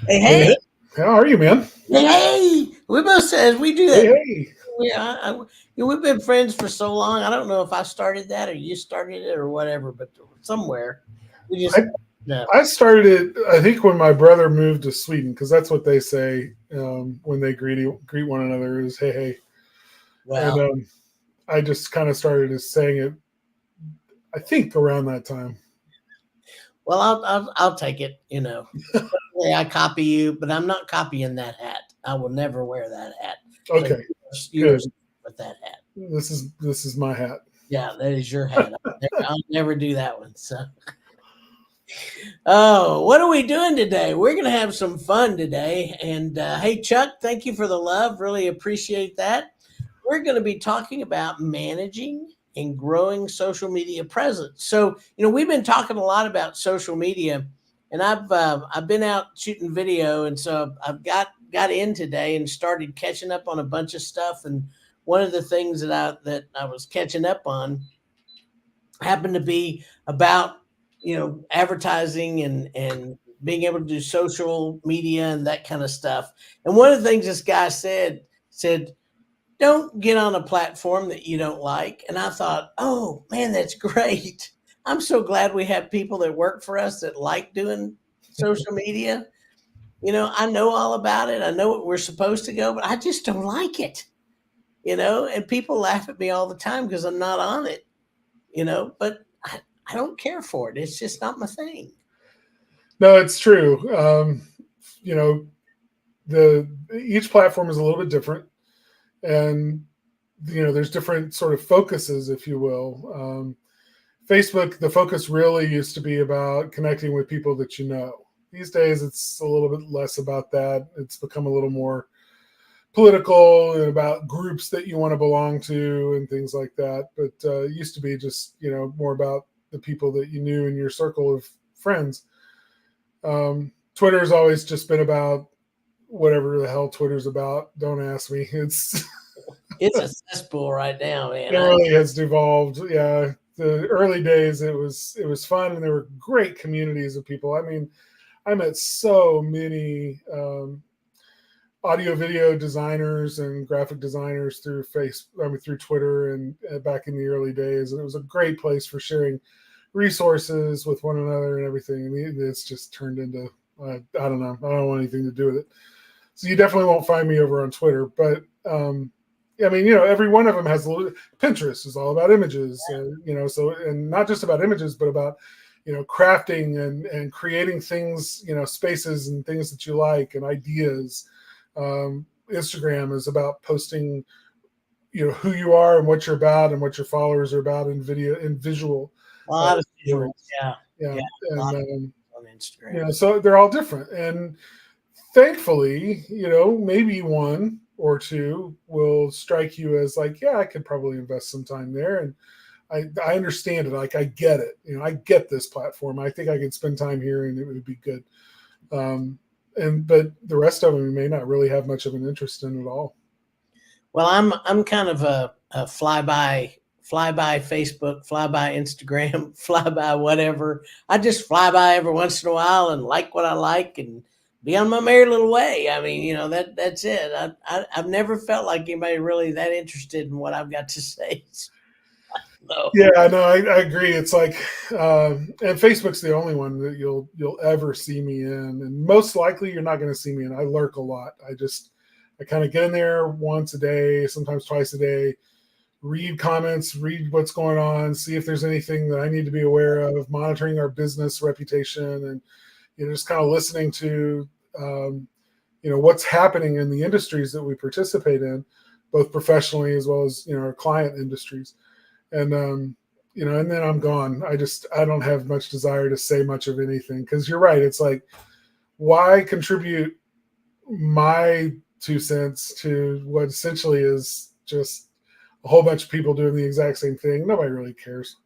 Hey, Hey, hey, hey, how are you, man? hey, hey. We both said we do Hey, that. hey. We've been friends for so long. I don't know if I started that or you started it or whatever, but somewhere we I, just, no. I started it, I think, when my brother moved to Sweden, because that's what they say when they greet one another is hey, hey. And Well, I just kind of started as saying it, I think, around that time. I'll take it. I copy you, but I'm not copying that hat. I will never wear that hat. So Okay, good. yours with that hat. This is my hat. Yeah, that is your hat. I'll never do that one. So. Oh, what are we doing today? We're going to have some fun today. And hey, Chuck, thank you for the love. Really appreciate that. We're going to be talking about managing and growing social media presence. So, we've been talking a lot about social media, and I've been out shooting video, and so I've got in today and started catching up on a bunch of stuff. And one of the things that I was catching up on happened to be about advertising and being able to do social media and that kind of stuff. And one of the things this guy said, don't get on a platform that you don't like. And I thought, oh man, that's great. I'm so glad we have people that work for us that like doing social media. I know all about it, I know what we're supposed to go, but I just don't like it. And people laugh at me all the time because I'm not on it. But I don't care for it. It's just not my thing. No, it's true. You know, the each platform is a little bit different, and there's different sort of focuses, if you will. Facebook, the focus really used to be about connecting with people that you know. These days, it's a little bit less about that. It's become a little more political and about groups that you want to belong to and things like that. But it used to be just more about the people that you knew in your circle of friends. Twitter's always just been about whatever the hell Twitter's about. Don't ask me. It's It's a cesspool right now, it man. really has devolved. Yeah, the early days it was fun and there were great communities of people. I mean, I met so many audio video designers and graphic designers through Twitter and back in the early days, and it was a great place for sharing resources with one another and everything. And it's just turned into I don't know. I don't want anything to do with it. So you definitely won't find me over on Twitter, but I mean, every one of them has a little. Pinterest is all about images, so and not just about images, but about crafting and creating things, spaces and things that you like and ideas. Instagram is about posting, who you are and what you're about and what your followers are about in video and visual A lot of visuals. stories. Yeah. Yeah, Yeah. A and lot of on Instagram. so they're all different. And thankfully, maybe one or two will strike you as like, yeah, I could probably invest some time there, and I understand it. Like I get it. I get this platform. I think I could spend time here, and it would be good. Um, but the rest of them you may not really have much of an interest in at all. Well, I'm kind of a fly by Facebook, fly by Instagram, fly by whatever. I just fly by every once in a while and like what I like and be on my merry little way. I mean, that's it. I've never felt like anybody really that interested in what I've got to say. So Yeah, no, I agree. It's like, and Facebook's the only one that you'll ever see me in, and most likely you're not going to see me in. I lurk a lot. I kind of get in there once a day, sometimes twice a day, read comments, read what's going on, see if there's anything that I need to be aware of, monitoring our business reputation, and just kind of listening to what's happening in the industries that we participate in, both professionally as well as our client industries. And and then I'm gone. I don't have much desire to say much of anything, because you're right. It's like, why contribute my 2 cents to what essentially is just a whole bunch of people doing the exact same thing? Nobody really cares.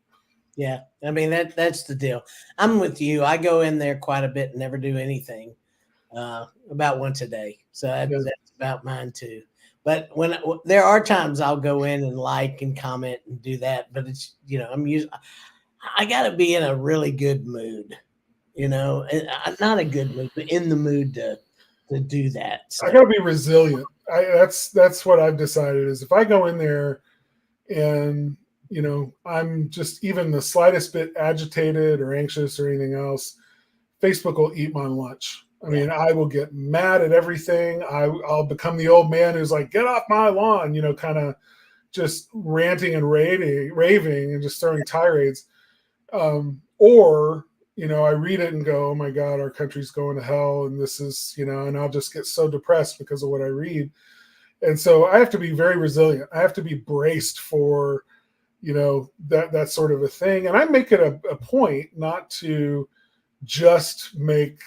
yeah, I mean that's the deal. I'm with you. I go in there quite a bit and never do anything. About once a day. So Yeah. that's about mine too. But there are times I'll go in and like and comment and do that, but it's I got to be in a really good mood, not a good mood, but in the mood to do that. I So got to be resilient. That's what I've decided is if I go in there and I'm just even the slightest bit agitated or anxious or anything else, Facebook will eat my lunch. I yeah, mean, I will get mad at everything. I'll become the old man who's like, "Get off my lawn," kind of just ranting and raving and just throwing tirades. Or I read it and go, "Oh my God, our country's going to hell," and this is, and I'll just get so depressed because of what I read. And so I have to be very resilient. I have to be braced for, that sort of a thing. And I make it a point not to just make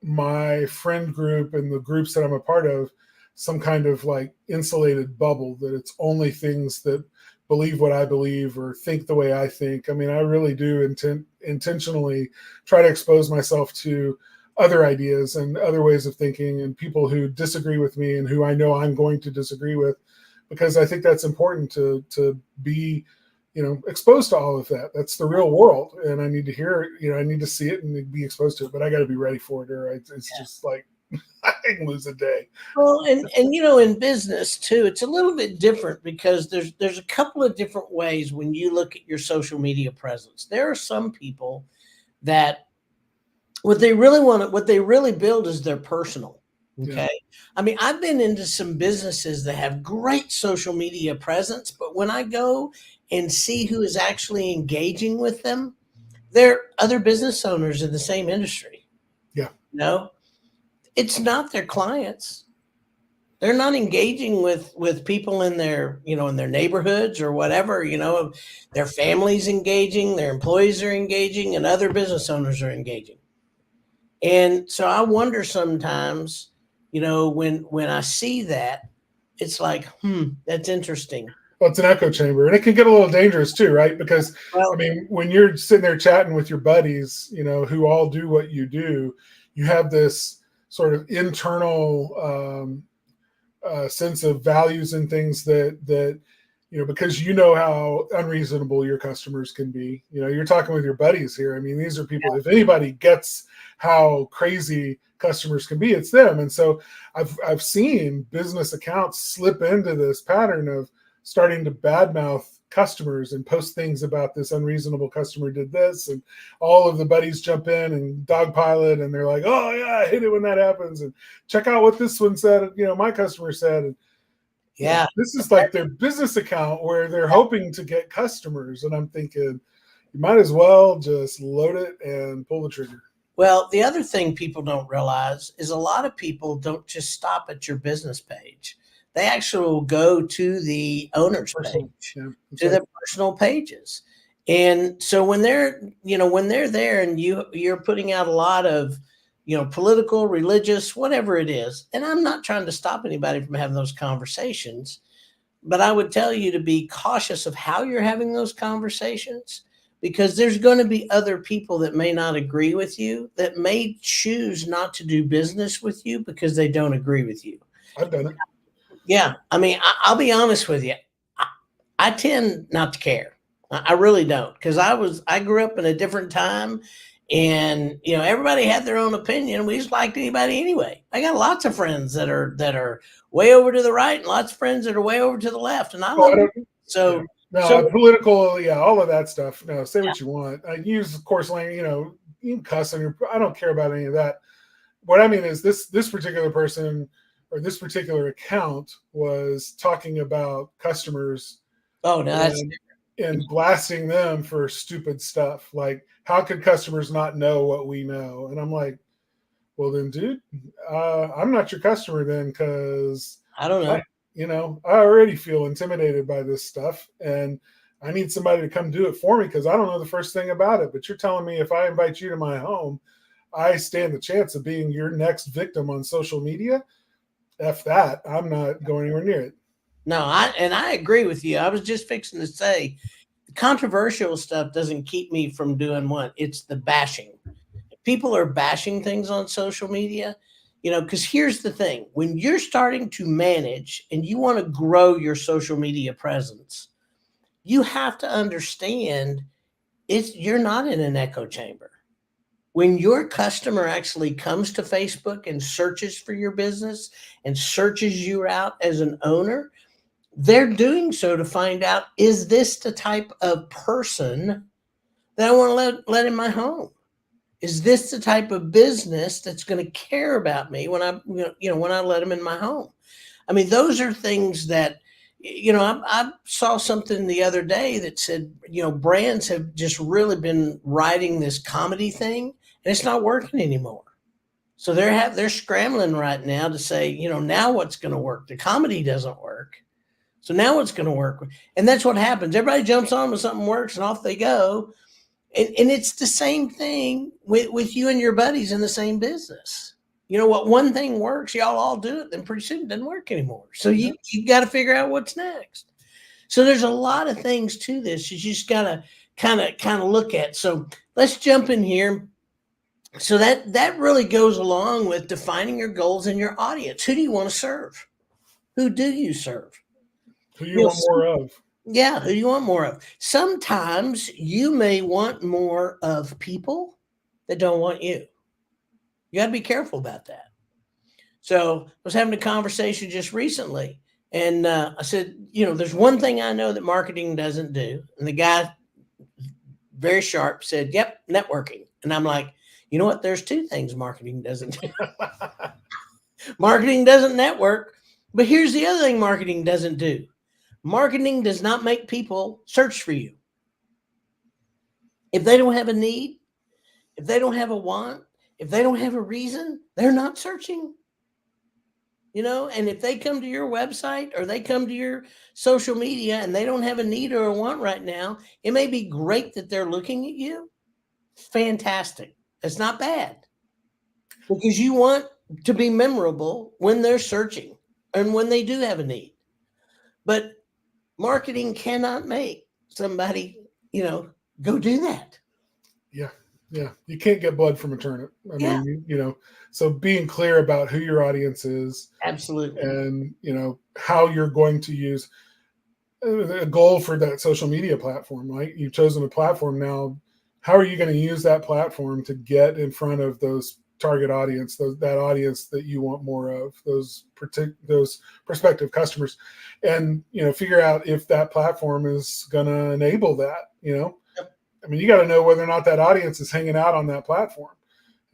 my friend group and the groups that I'm a part of some kind of like insulated bubble, that it's only things that believe what I believe or think the way I think. I mean, I really do intentionally try to expose myself to other ideas and other ways of thinking and people who disagree with me and who I know I'm going to disagree with, because I think that's important to be, exposed to all of that. That's the real world. And I need to hear it, I need to see it and be exposed to it, but I got to be ready for it, or it's just like, I can lose a day. well, and in business too, it's a little bit different because there's a couple of different ways when you look at your social media presence. There are some people that what they really build is their personal. Okay. Yeah. I mean, I've been into some businesses that have great social media presence, but when I go and see who is actually engaging with them, they're other business owners in the same industry. Yeah. No, it's not their clients. They're not engaging with people in their, in their neighborhoods or whatever, their families engaging, their employees are engaging, and other business owners are engaging. And so I wonder sometimes, when I see that, it's like, that's interesting. Well, it's an echo chamber, and it can get a little dangerous too, right? Because Well, I mean, when you're sitting there chatting with your buddies, who all do what you do, you have this sort of internal sense of values and things that because how unreasonable your customers can be. You're talking with your buddies here. I mean, these are people. If anybody gets how crazy customers can be, it's them. And so I've seen business accounts slip into this pattern of starting to badmouth customers and post things about this unreasonable customer did this, and all of the buddies jump in and dogpile it, and they're like, "Oh yeah, I hate it when that happens," and check out what this one said, my customer said. And yeah. this is like their business account where they're hoping to get customers, and I'm thinking you might as well just load it and pull the trigger. Well, the other thing people don't realize is a lot of people don't just stop at your business page. They actually will go to the owner's page, to the personal pages. And so when they're there and you're putting out a lot of, political, religious, whatever it is, and I'm not trying to stop anybody from having those conversations, but I would tell you to be cautious of how you're having those conversations, because there's going to be other people that may not agree with you, that may choose not to do business with you because they don't agree with you. I've done it. Yeah. I mean, I'll be honest with you. I tend not to care. I really don't, because I grew up in a different time, and everybody had their own opinion. We just liked anybody anyway. I got lots of friends that are way over to the right, and lots of friends that are way over to the left, and I love them. So political, all of that stuff. No, say what you want. I use, of course, language. You can cuss on your. I don't care about any of that. What I mean is this particular person or this particular account was talking about customers. Oh, no, that's and blasting them for stupid stuff. Like, how could customers not know what we know? And I'm like, well then, dude, I'm not your customer then, because I don't know. I already feel intimidated by this stuff, and I need somebody to come do it for me because I don't know the first thing about it. But you're telling me if I invite you to my home, I stand the chance of being your next victim on social media? F that. I'm not going anywhere near it. No, I agree with you. I was just fixing to say, the controversial stuff doesn't keep me from doing what? It's the bashing. People are bashing things on social media, because here's the thing. When you're starting to manage and you want to grow your social media presence, you have to understand you're not in an echo chamber. When your customer actually comes to Facebook and searches for your business and searches you out as an owner, they're doing so to find out, is this the type of person that I want to let in my home? Is this the type of business that's going to care about me when when I let them in my home? I mean, those are things that, I saw something the other day that said, brands have just really been riding this comedy thing, and it's not working anymore. So they're scrambling right now to say, now what's going to work? The comedy doesn't work. So now what's going to work? And that's what happens. Everybody jumps on when something works and off they go. And it's the same thing with you and your buddies in the same business. What one thing works, y'all all do it, then pretty soon it doesn't work anymore. So you got to figure out what's next. So there's a lot of things to this you just got to kind of look at. So let's jump in here. So that really goes along with defining your goals and your audience. Who do you want to serve? Who do you serve? Who you want more of? Yeah, who do you want more of? Sometimes you may want more of people that don't want you. You got to be careful about that. So I was having a conversation just recently, and I said, there's one thing I know that marketing doesn't do. And the guy, very sharp, said, yep, networking. And I'm like, you know what? There's two things marketing doesn't do. Marketing doesn't network. But here's the other thing marketing doesn't do. Marketing does not make people search for you. If they don't have a need, if they don't have a want, if they don't have a reason, they're not searching. And if they come to your website or they come to your social media and they don't have a need or a want right now, it may be great that they're looking at you. Fantastic. That's not bad, because you want to be memorable when they're searching and when they do have a need. But marketing cannot make somebody, go do that. Yeah. Yeah. You can't get blood from a turnip. I mean, so being clear about who your audience is. Absolutely. And, how you're going to use a goal for that social media platform, right? You've chosen a platform now. How are you going to use that platform to get in front of those target audience, that audience that you want more of, those prospective customers, and figure out if that platform is going to enable that. I mean, you got to know whether or not that audience is hanging out on that platform,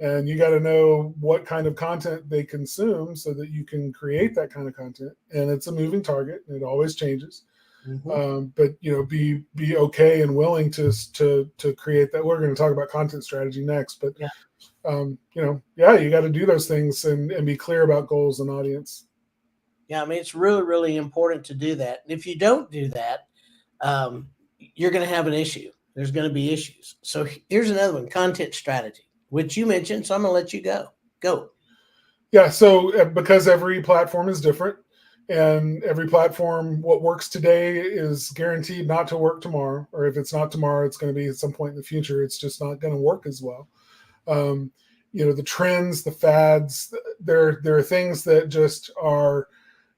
and you got to know what kind of content they consume so that you can create that kind of content. And it's a moving target; it always changes. Mm-hmm. But be okay and willing to create that. We're going to talk about content strategy next, but you got to do those things and be clear about goals and audience. Yeah, I mean, it's really, really important to do that. And if you don't do that, you're going to have an issue. There's going to be issues. So here's another one: content strategy, which you mentioned. So I'm going to let you go. Yeah. So because every platform is different. And every platform, what works today is guaranteed not to work tomorrow. Or if it's not tomorrow, it's going to be at some point in the future. It's just not going to work as well. The trends, the fads, there are things that just are,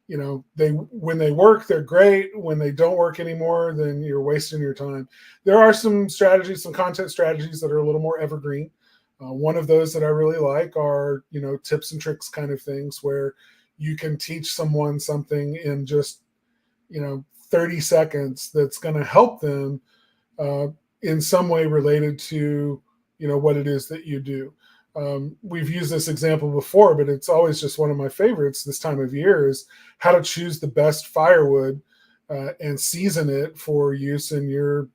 when they work, they're great. When they don't work anymore, then you're wasting your time. There are some strategies, some content strategies that are a little more evergreen. One of those that I really like are, tips and tricks kind of things where you can teach someone something in just, 30 seconds that's going to help them in some way related to, what it is that you do. We've used this example before, but it's always just one of my favorites this time of year is how to choose the best firewood and season it for use in your,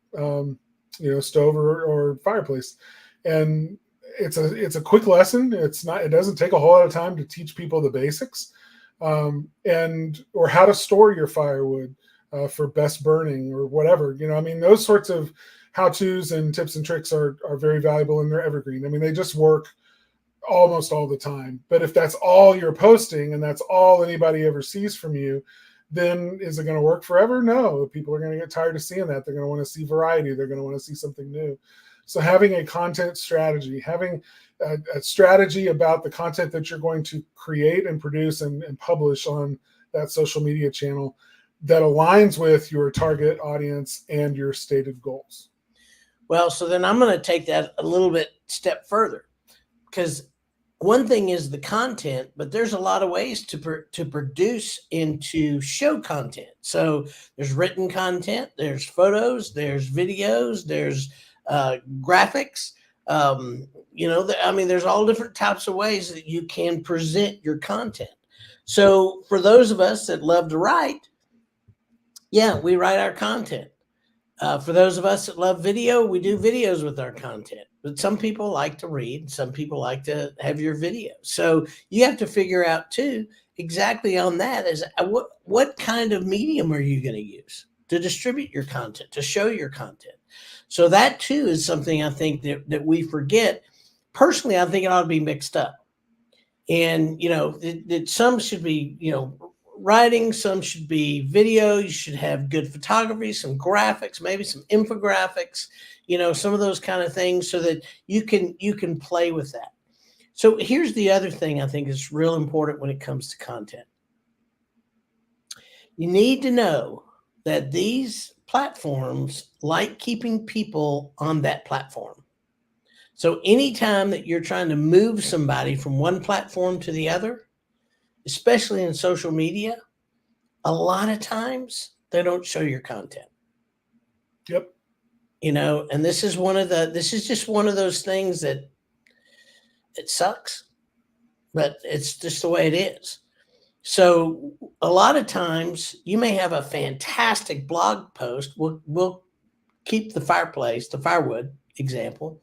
stove or fireplace. And it's a quick lesson. It doesn't take a whole lot of time to teach people the basics. Or how to store your firewood for best burning or whatever. Those sorts of how-tos and tips and tricks are very valuable, and they're evergreen. I mean, they just work almost all the time. But if that's all you're posting and that's all anybody ever sees from you, then is it going to work forever? No. People are going to get tired of seeing that. They're going to want to see variety. They're going to want to see something new. So having a content strategy, having a strategy about the content that you're going to create and produce and publish on that social media channel that aligns with your target audience and your stated goals. Well, so then I'm going to take that a little bit step further. because one thing is the content, but there's a lot of ways to produce and to show content. So there's written content, there's photos, there's videos, there's graphics. I mean, there's all different types of ways that you can present your content. So for those of us that love to write, yeah, we write our content. For those of us that love video, we do videos with our content. But some people like to read, some people like to have your video. So you have to figure out too exactly on that is what kind of medium are you going to use to distribute your content, to show your content. So that too is something I think that we forget. Personally, I think it ought to be mixed up. And that some should be writing, some should be video. You should have good photography, some graphics, maybe some infographics, some of those kind of things, so that you can play with that. So here's the other thing I think is real important when it comes to content. You need to know that these platforms like keeping people on that platform. So anytime that you're trying to move somebody from one platform to the other, especially in social media, a lot of times they don't show your content. Yep. And this is just one of those things that it sucks, but it's just the way it is. So a lot of times you may have a fantastic blog post. We'll keep the firewood example,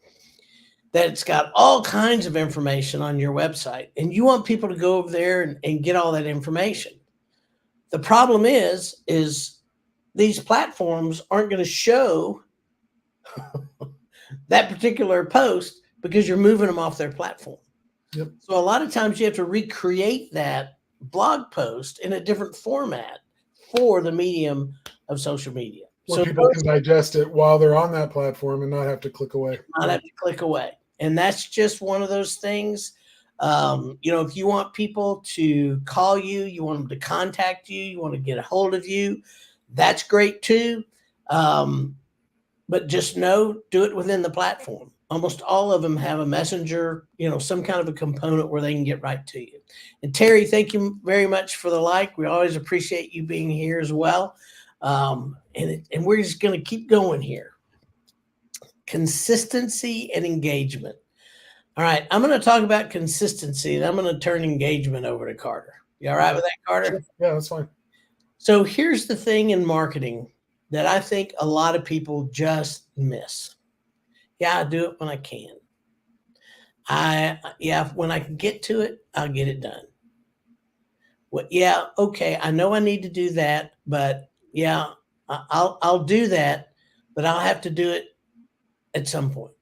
that it's got all kinds of information on your website, and you want people to go over there and get all that information. The problem is these platforms aren't going to show that particular post because you're moving them off their platform. Yep. So a lot of times you have to recreate that blog post in a different format for the medium of social media. Where people can digest it while they're on that platform and not have to click away. And that's just one of those things. If you want people to call you, you want them to contact you, you want to get a hold of you, that's great too. But just do it within the platform. Almost all of them have a messenger, some kind of a component where they can get right to you. And Terry, thank you very much for the like. We always appreciate you being here as well. And we're just going to keep going here. Consistency and engagement. All right, I'm going to talk about consistency, and I'm going to turn engagement over to Carter. You all right with that, Carter? Yeah, that's fine. So here's the thing in marketing that I think a lot of people just miss. Yeah, I do it when I can. When I can get to it, I'll get it done. Well, yeah, okay, I know I need to do that, but yeah, I'll do that, but I'll have to do it at some point.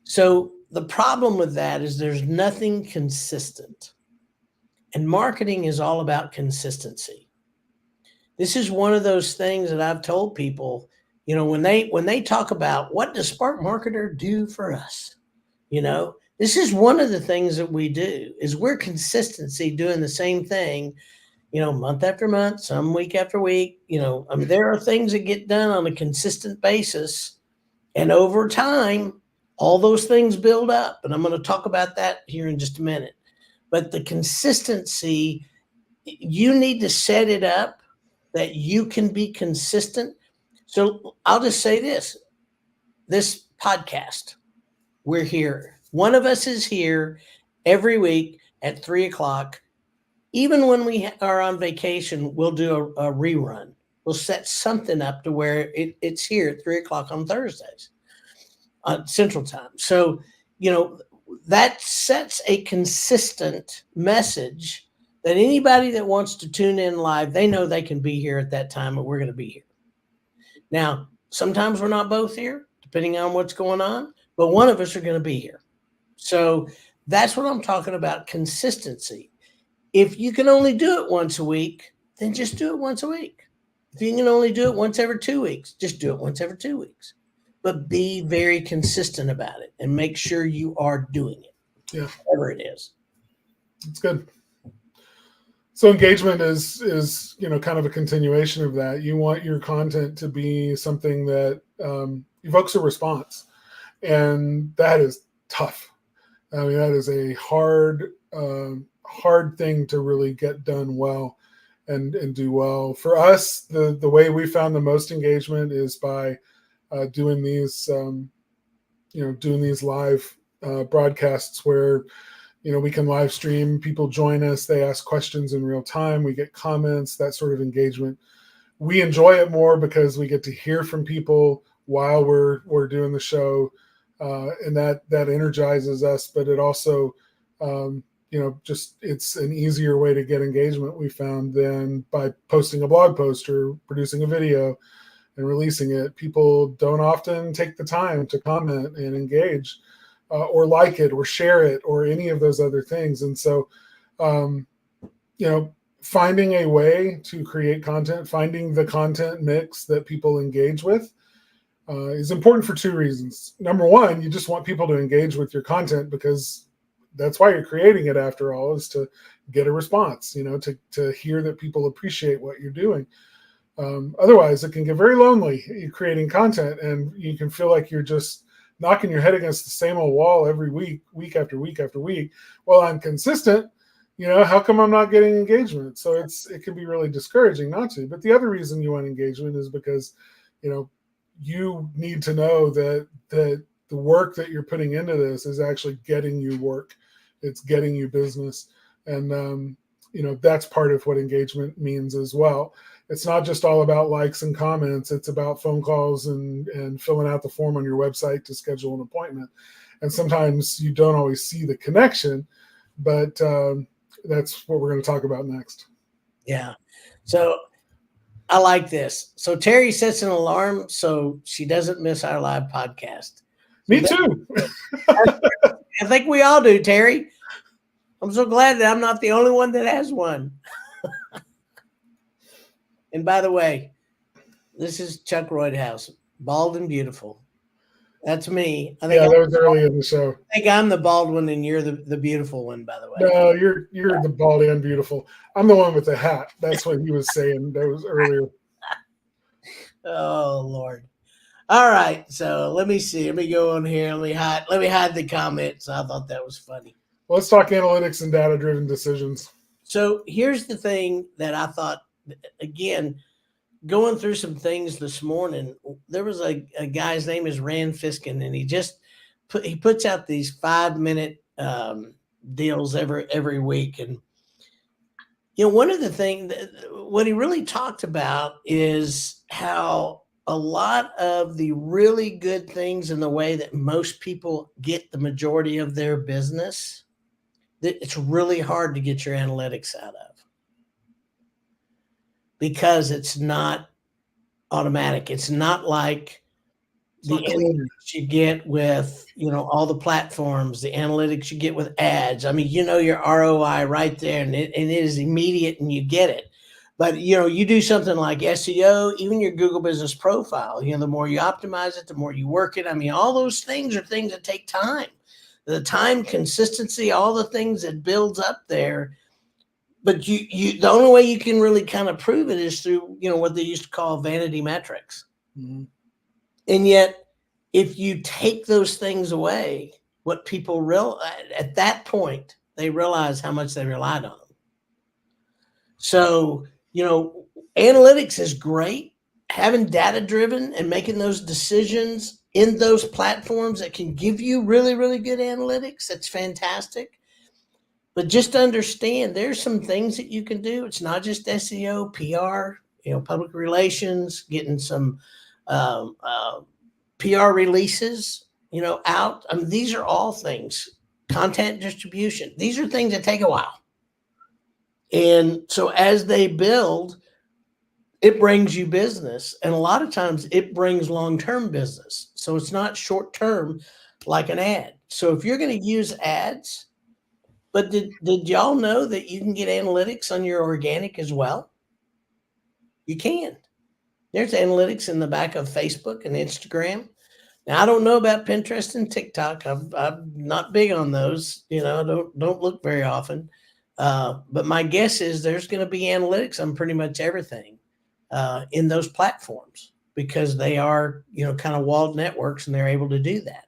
So the problem with that is there's nothing consistent. And marketing is all about consistency. This is one of those things that I've told people, when they talk about what does Spark Marketer do for us, this is one of the things that we do is we're consistency doing the same thing, month after month, some week after week. There are things that get done on a consistent basis, and over time, all those things build up. And I'm going to talk about that here in just a minute. But the consistency, you need to set it up that you can be consistent. So I'll just say this podcast, we're here. One of us is here every week at 3:00. Even when we are on vacation, we'll do a rerun. We'll set something up to where it's here at 3:00 on Thursdays, Central Time. So, that sets a consistent message that anybody that wants to tune in live, they know they can be here at that time, and we're going to be here. Now, sometimes we're not both here, depending on what's going on, but one of us are going to be here. So that's what I'm talking about, consistency. If you can only do it once a week, then just do it once a week. If you can only do it once every 2 weeks, just do it once every 2 weeks. But be very consistent about it and make sure you are doing it. Yeah. Whatever it is. It's good. So engagement is kind of a continuation of that. You want your content to be something that evokes a response, and that is tough. I mean, that is a hard thing to really get done well and do well. For us, the way we found the most engagement is by doing these doing these live broadcasts where we can live stream, people join us, they ask questions in real time, we get comments, that sort of engagement. We enjoy it more because we get to hear from people while we're doing the show, and that energizes us. But it also, just it's an easier way to get engagement, we found, than by posting a blog post or producing a video and releasing it. People don't often take the time to comment and engage, or like it or share it or any of those other things. And so, finding a way to create content, finding the content mix that people engage with, is important for two reasons. Number one, you just want people to engage with your content because that's why you're creating it, after all, is to get a response, to hear that people appreciate what you're doing. Otherwise, it can get very lonely, creating content, and you can feel like you're just knocking your head against the same old wall every week after week after week. Well, I'm consistent, how come I'm not getting engagement? So it can be really discouraging not to. But the other reason you want engagement is because, you need to know that the work that you're putting into this is actually getting you work. It's getting you business. And, that's part of what engagement means as well. It's not just all about likes and comments. It's about phone calls and filling out the form on your website to schedule an appointment. And sometimes you don't always see the connection, but that's what we're going to talk about next. Yeah. So I like this. So Terry sets an alarm so she doesn't miss our live podcast. Me too. I think we all do, Terry. I'm so glad that I'm not the only one that has one. And by the way, this is Chuck Roydhouse, bald and beautiful. That's me. That was early in the show. I think I'm the bald one and you're the beautiful one, by the way. No, you're the bald and beautiful. I'm the one with the hat. That's what he was saying. That was earlier. Oh, Lord. All right. So let me see. Let me go on here. Let me hide the comments. I thought that was funny. Well, let's talk analytics and data-driven decisions. So here's the thing that I thought, again, going through some things this morning, there was a guy's name is Rand Fiskin, and he puts out these 5-minute deals every week. And, one of the things, what he really talked about is how a lot of the really good things in the way that most people get the majority of their business, that it's really hard to get your analytics out of, because it's not automatic. It's not like the analytics you get with, all the platforms, the analytics you get with ads. I mean, your ROI right there, and it is immediate and you get it. But, you do something like SEO, even your Google Business Profile, the more you optimize it, the more you work it. I mean, all those things are things that take time. The time, consistency, all the things that builds up there. But the only way you can really kind of prove it is through, what they used to call vanity metrics. Mm-hmm. And yet, if you take those things away, what people realize at that point, they realize how much they relied on them. So, analytics is great. Having data driven and making those decisions in those platforms that can give you really, really good analytics, that's fantastic. But just understand there's some things that you can do. It's not just SEO, PR, public relations, getting some PR releases, out. I mean, these are all things, content distribution. These are things that take a while. And so as they build, it brings you business. And a lot of times it brings long-term business. So it's not short-term like an ad. So if you're going to use ads, but did y'all know that you can get analytics on your organic as well? You can. There's analytics in the back of Facebook and Instagram. Now, I don't know about Pinterest and TikTok. I'm not big on those. Don't look very often. But my guess is there's going to be analytics on pretty much everything in those platforms, because they are, kind of walled networks, and they're able to do that.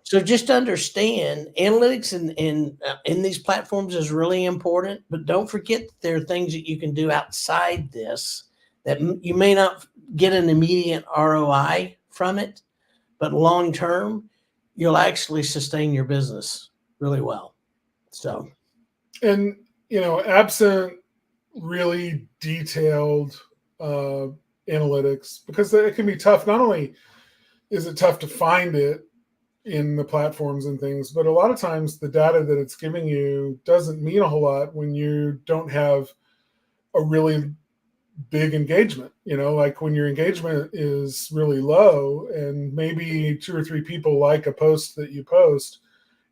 So just understand analytics in these platforms is really important, but don't forget that there are things that you can do outside this that you may not get an immediate ROI from it, but long term, you'll actually sustain your business really well. So, And absent really detailed uh, analytics, because it can be tough. Not only is it tough to find it in the platforms and things, but a lot of times the data that it's giving you doesn't mean a whole lot when you don't have a really big engagement. Like when your engagement is really low and maybe 2 or 3 people like a post that you post,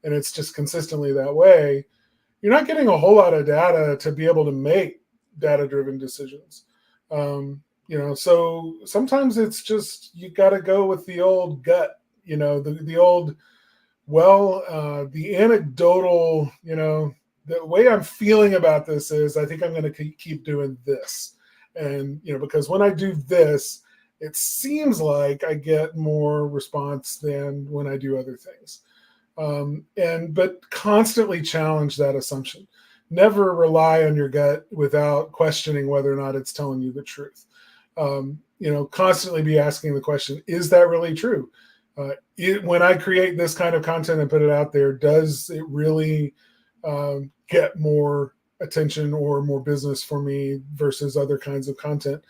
and it's just consistently that way, you're not getting a whole lot of data to be able to make data driven decisions. So sometimes it's just, you got to go with the old gut, the old, the anecdotal, the way I'm feeling about this is I think I'm going to keep doing this. And, because when I do this, it seems like I get more response than when I do other things. But constantly challenge that assumption. Never rely on your gut without questioning whether or not it's telling you the truth. Constantly be asking the question, is that really true? When I create this kind of content and put it out there, does it really get more attention or more business for me versus other kinds of content?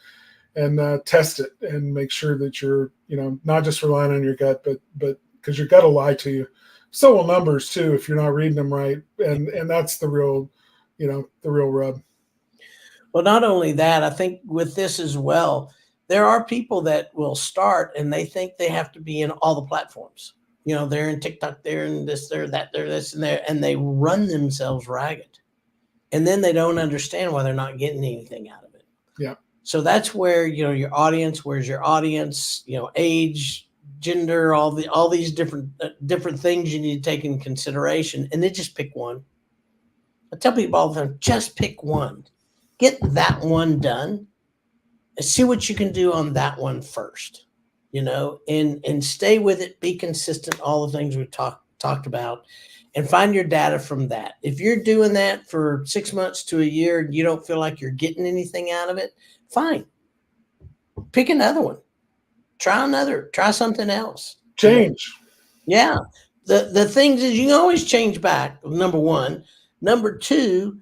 And test it and make sure that you're, not just relying on your gut, but because your gut will lie to you. So will numbers too, if you're not reading them right. And that's the real, the real rub. well, not only that, I think with this as well, there are people that will start and they think they have to be in all the platforms. They're in TikTok, they're in this, they're that, they're this and there, and they run themselves ragged. And then they don't understand why they're not getting anything out of it. Yeah. So that's where, your audience, where's your audience, age, gender, all these different things you need to take in consideration, and then just pick one. I tell people all the time, just pick one. Get that one done and see what you can do on that one first, and stay with it, be consistent, all the things we talked about, and find your data from that. If you're doing that for 6 months to a year and you don't feel like you're getting anything out of it, fine. Pick another one. Try something else. Change. Yeah. The things is you can always change back, number one. Number two,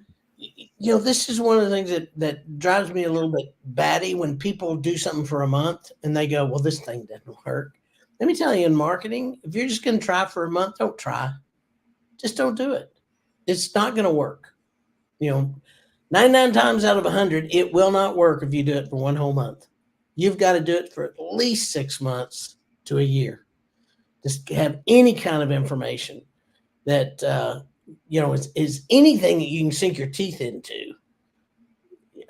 this is one of the things that drives me a little bit batty when people do something for a month and they go, well, this thing doesn't work. Let me tell you, in marketing, if you're just going to try for a month, don't try. Just don't do it. It's not going to work. 99 times out of 100, it will not work if you do it for one whole month. You've got to do it for at least 6 months to a year. Just have any kind of information that, is anything that you can sink your teeth into.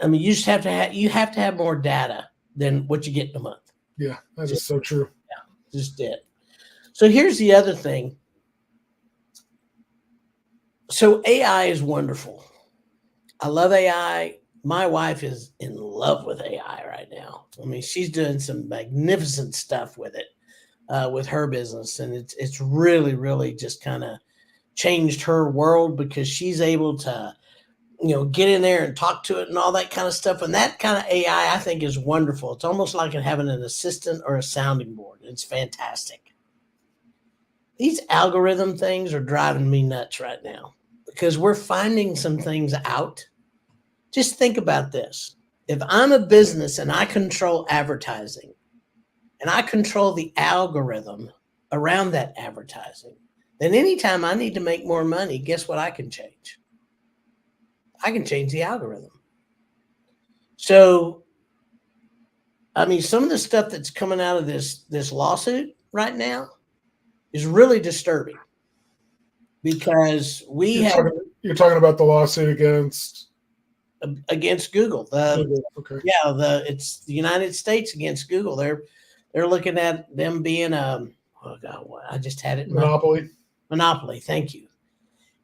I mean, you have to have more data than what you get in a month. Yeah, that is so true. Yeah, just it. So here's the other thing. So AI is wonderful. I love AI. My wife is in love with AI right now. I mean, she's doing some magnificent stuff with it, with her business. And it's really, really just kind of changed her world because she's able to, get in there and talk to it and all that kind of stuff. And that kind of AI, I think, is wonderful. It's almost like having an assistant or a sounding board. It's fantastic. These algorithm things are driving me nuts right now because we're finding some things out. Just think about this. If I'm a business and I control advertising and I control the algorithm around that advertising, then anytime I need to make more money, guess what I can change? I can change the algorithm. So, I mean, some of the stuff that's coming out of this lawsuit right now is really disturbing because you're talking about the lawsuit against Google. Okay. Yeah, it's the United States against Google. They're looking at them being oh God, I just had it. Monopoly. Thank you.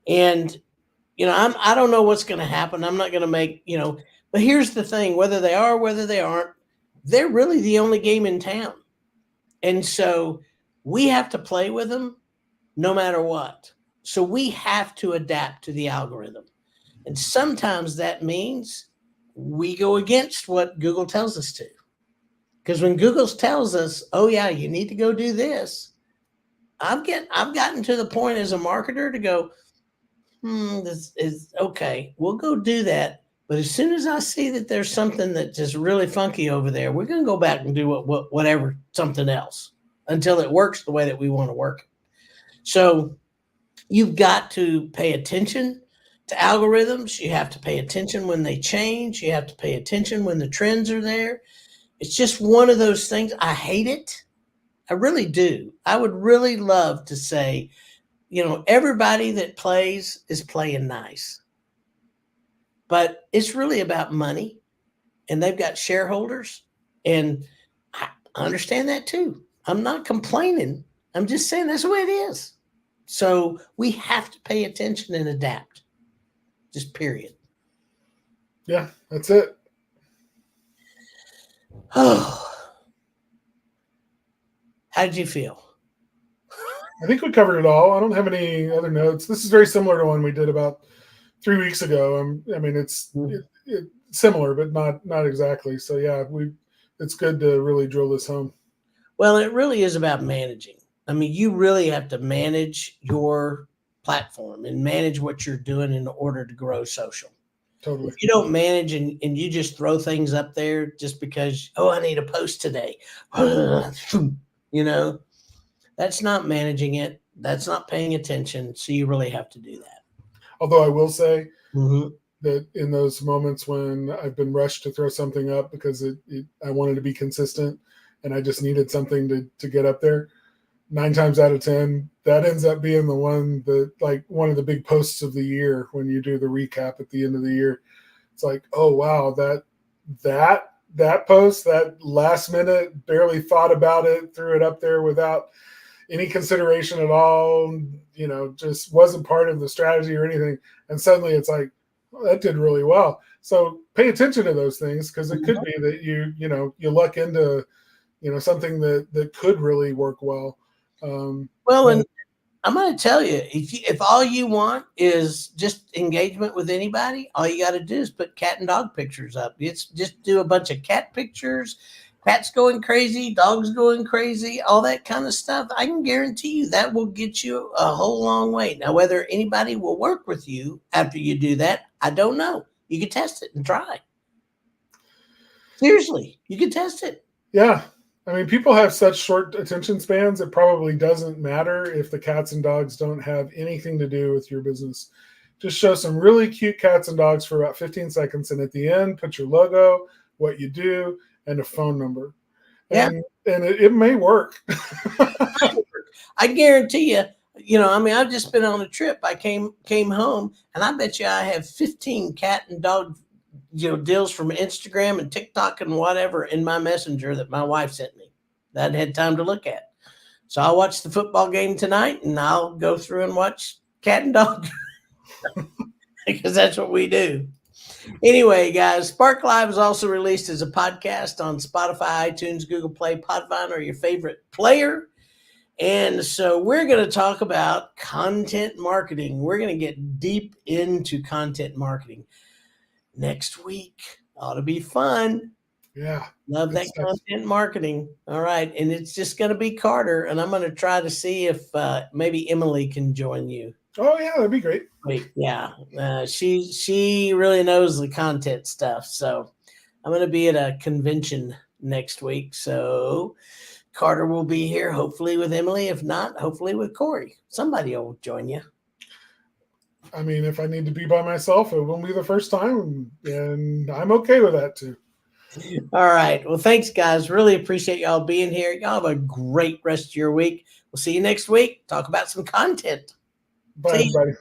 And I don't know what's going to happen. I'm not going to make but here's the thing: whether they are, whether they aren't, they're really the only game in town. And so we have to play with them, no matter what. So we have to adapt to the algorithm. And sometimes that means we go against what Google tells us to. Because when Google tells us, oh yeah, you need to go do this, I've gotten to the point as a marketer to go, this is okay, we'll go do that. But as soon as I see that there's something that's just really funky over there, we're going to go back and do whatever, something else until it works the way that we want to work. So you've got to pay attention to algorithms. You have to pay attention when they change. You have to pay attention when the trends are there. It's just one of those things. I hate it. I really do. I would really love to say, everybody that plays is playing nice. But it's really about money, and they've got shareholders, and I understand that too. I'm not complaining. I'm just saying that's the way it is. So we have to pay attention and adapt. Just period. Yeah, that's it. Oh, how did you feel? I think we covered it all. I don't have any other notes. This is very similar to one we did about 3 weeks ago. I mean, it's similar, but not exactly. So yeah, it's good to really drill this home. Well, it really is about managing. I mean, you really have to manage your platform and manage what you're doing in order to grow social. Totally. If you don't manage and you just throw things up there just because, I need a post today, that's not managing it. That's not paying attention. So you really have to do that. Although I will say that in those moments when I've been rushed to throw something up because I wanted to be consistent and I just needed something to get up there, 9 times out of 10, that ends up being the one that, like, one of the big posts of the year when you do the recap at the end of the year. It's like, oh wow, that post, that last minute, barely thought about it, threw it up there without any consideration at all, just wasn't part of the strategy or anything. And suddenly it's like, that did really well. So pay attention to those things, because it could be that you luck into, something that could really work well. And I'm going to tell you, if all you want is just engagement with anybody, all you got to do is put cat and dog pictures up. It's just do a bunch of cat pictures, cats going crazy, dogs going crazy, all that kind of stuff. I can guarantee you that will get you a whole long way. Now, whether anybody will work with you after you do that, I don't know. You can test it and try. Seriously, you can test it. Yeah. I mean, people have such short attention spans, it probably doesn't matter if the cats and dogs don't have anything to do with your business. Just show some really cute cats and dogs for about 15 seconds. And at the end, put your logo, what you do, and a phone number. And it may work. I guarantee you, I've just been on a trip. I came home, and I bet you I have 15 cat and dog deals from Instagram and TikTok and whatever in my messenger that my wife sent me that I had time to look at. So I'll watch the football game tonight, and I'll go through and watch cat and dog because that's what we do. Anyway, guys, Spark Live is also released as a podcast on Spotify, iTunes, Google Play, Podvine, or your favorite player. And so we're going to talk about content marketing. We're going to get deep into content marketing next week. Ought to be fun. Yeah. Love that content marketing. All right. And it's just going to be Carter. And I'm going to try to see if maybe Emily can join you. Oh, yeah. That'd be great. Yeah. She really knows the content stuff. So I'm going to be at a convention next week. So Carter will be here, hopefully with Emily. If not, hopefully with Corey. Somebody will join you. I mean, if I need to be by myself, it won't be the first time, and I'm okay with that too. All right. Well, thanks, guys. Really appreciate y'all being here. Y'all have a great rest of your week. We'll see you next week. Talk about some content. Bye, everybody.